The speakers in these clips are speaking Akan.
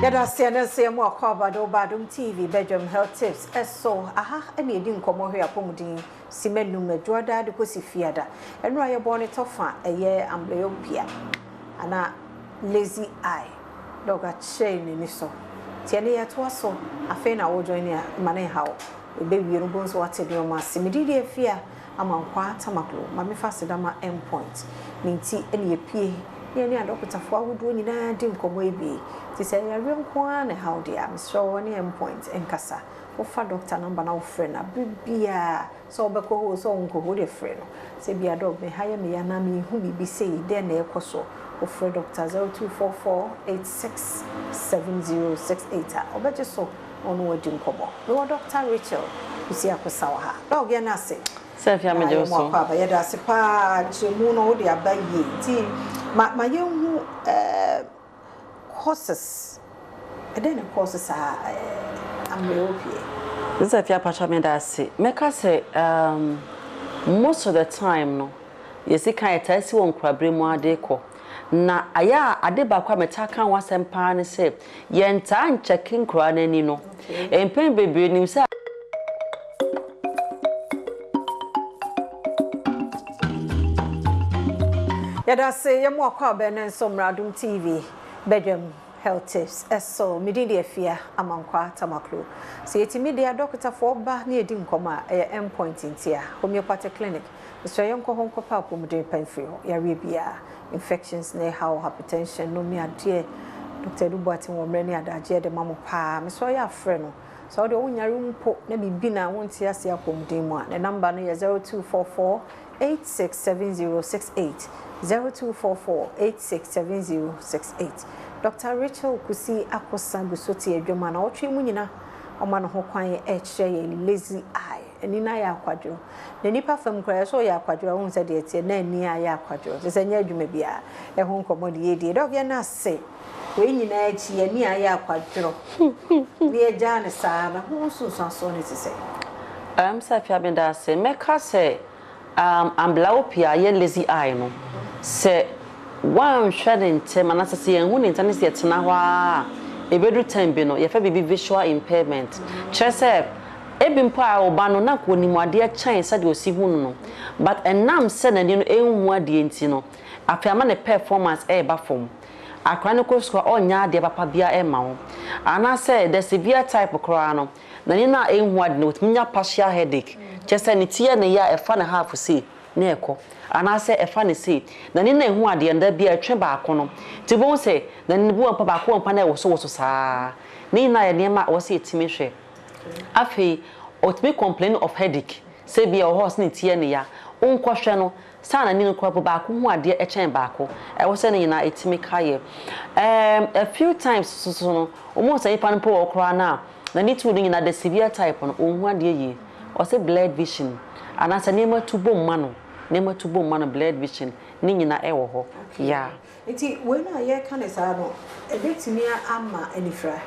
Yada siana say mo akwa Adom TV bedroom health tips eso aha ene edi nkomo hwe apomudin simenum adwoda de kosi fiada eno aye born tofa eye AMBLYOPIA ana lazy eye doga chain ni so tiene ya to so afa na wo join ya mane hawo ebe wiero bonso watede o ma simididi afia amankwa tamaklo mame fasidama endpoint ninti ene epie ni adokotafo awodo nyina di nkomo ebi ti say ya renkwa na how they am so any endpoint enkasa wo fa doctor number na wo friend na bibia so obeko ho so nko ho de friend no say bia dog me haye me ya na me hu bibi say de na ekoso wo friend doctor 0244867068 obeje so ono wadi nkomo no Dr. Rachel kusi akosawa ha dog ya na say Sefia me jo so ba ya da se pa chemu no wo de abaye ti ma yehu courses then courses are AMBLYOPIA. This is Pacha me da say make say most of the time no yesi kan etasi won krabre mu ade ko na aya ade ba kwa meta kan wasem pa ne say yenta nchecking kra nani no empen bebre nim say Yada say yemu akwa be na Adom TV bedroom health tips eso mididi afia amankwa tamaklo so yetimi dia doctor for ba na edi nkoma endpoint ntia Homeopathic clinic so yonko honko pa pomuden panfri ho ya bia infections na how hypertension no me ade Dr. Dubuatin wo mre ni adaje de mamo pa me so ya frɛ no so de wonyare mpo na bibi na wonti ase apomuden mu a the number no 0244867068 0244867068 Dr. Rachel kusi akosa busoti adwoma na otwe mu nyina oma no ho kwan ye lazy eye eni na ya akwadwo na nipa fam kra so ya akwadwo ho nse de etie na eni ya akwadwo se nya adwuma bia e ho nkomo de yedie dog ya na se we nyina achi eni ya akwadwo ni eja ne saa na ho sunsanso ne se Sefia me da say meka say AMBLYOPIA ye lazy eye no se one shading tem and as yen hu ntan se yetena ho a ebedu time bi no ye fa bibi visual impairment chese ebi mpo a oba no na ko nimu ade chan se de osi hu no but enam se na ni no enhu ade enti no afiama ne performance e ba fom akra ne ko so onya ade papa bia e ma ho ana se the severe type kra no na ni na enhu ade no tminya partial headache chese ni tie ne ya e fa na half see na eko ana se efa ne se na ni na ehu ade nda bia twe ba ko no ti bon se na ni bu ampa ba ko ampa na wo so saa ni na ye nema wo se etimi hwe afi otimi complain of headache se bia o horse ni tie ne ya onko hwe no sa na ni nkro ba ko hu ade e chen ba ko e wo se ne na etimi kaye a few times so no o mo se ipa no po okra na ni tu ni na the severe type no o hu ade ye o se blurred vision ana se nema tubo mma no nema tubo mma no blurred vision ni nyina ewo ho ya iti when I can say no ebetimi ama anifra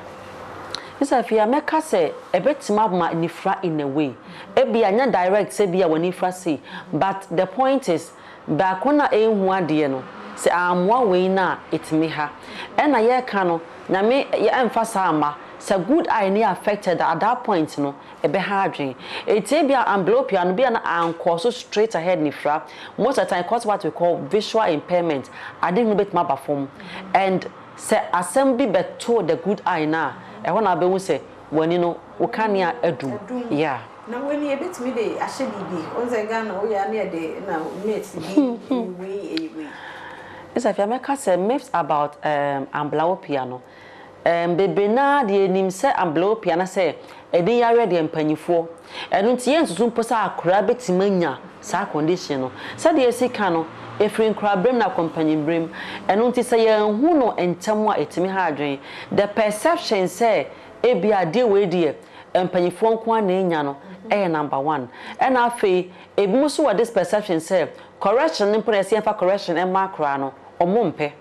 Sefia meka say ebetimi ama anifra in a way ebi anya direct say bia wanifra say but the point is ba kona enhu ade no say amwa we na etimi ha e na ye ka no na me ye emfasa ama so good eye ni affected at that point no ebe ha adwen etebia AMBLYOPIA no bia na anko so straight ahead ni fra most of the time cause what we call visual impairment ade no betima ba form and say assembly beto the good eye na e ho na be hu say wani no wo kania adum yeah na wani ebetimi de ahye bibi onze ga na wo ya na de na mate we Sefia meka say myths about AMBLYOPIA no bebe na de nim se AMBLYOPIA na se edin yare de empanyifo enu ntie nsusu mposa akora betimanya sa condition no se de esika no efrin kra brem na company brem enu nti se ye hu no entemu a etimi ha adwen the perception say ebi ade we de empanyifo nko na enya no number 1 and afi ebi so what this perception say correction nimpo na se fa correction e ma kra no omompe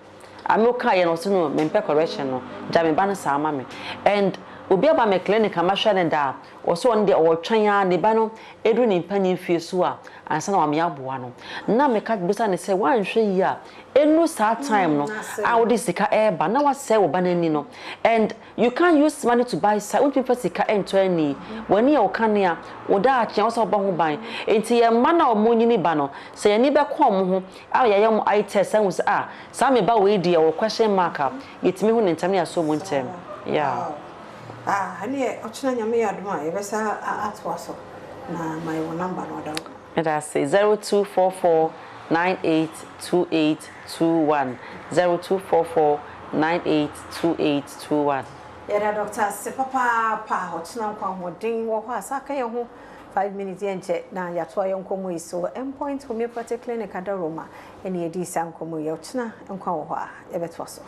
amoka ye no so no mempe correction no jame ba no sama me and obi aba me clinic ama hwe ne da o so on de o twan ya ne ba no edu ni panyin fie so a ansa na wame aboa no na meka bisa ne se wan hwe yi a enu sa time no a wo de sika eba na wase wo banani no and you can't use money to buy sa unti fa sika ento ani wani e wo kane a wo da a kyan so ba ho ban enti ye ma na omonyini ba no se ye ni be ko mo ho a ye yam I test and was sa me ba we di e wo question mark up yetimi hu ne ntam ne aso mo ntem yeah ani e ochina nyame ya adom a ye be sa atwa so na my number no da and I say 0244 982821 0244982821 Yera doctor se papa pa ochina kwa hodin wo ho asaka ye ho 5 minutes yenche na yato ye nkomo iso Endpoint Homeopathic Clinic adaroma eni edi sa nkomo ye ochina nkwa wo ho a ye beto so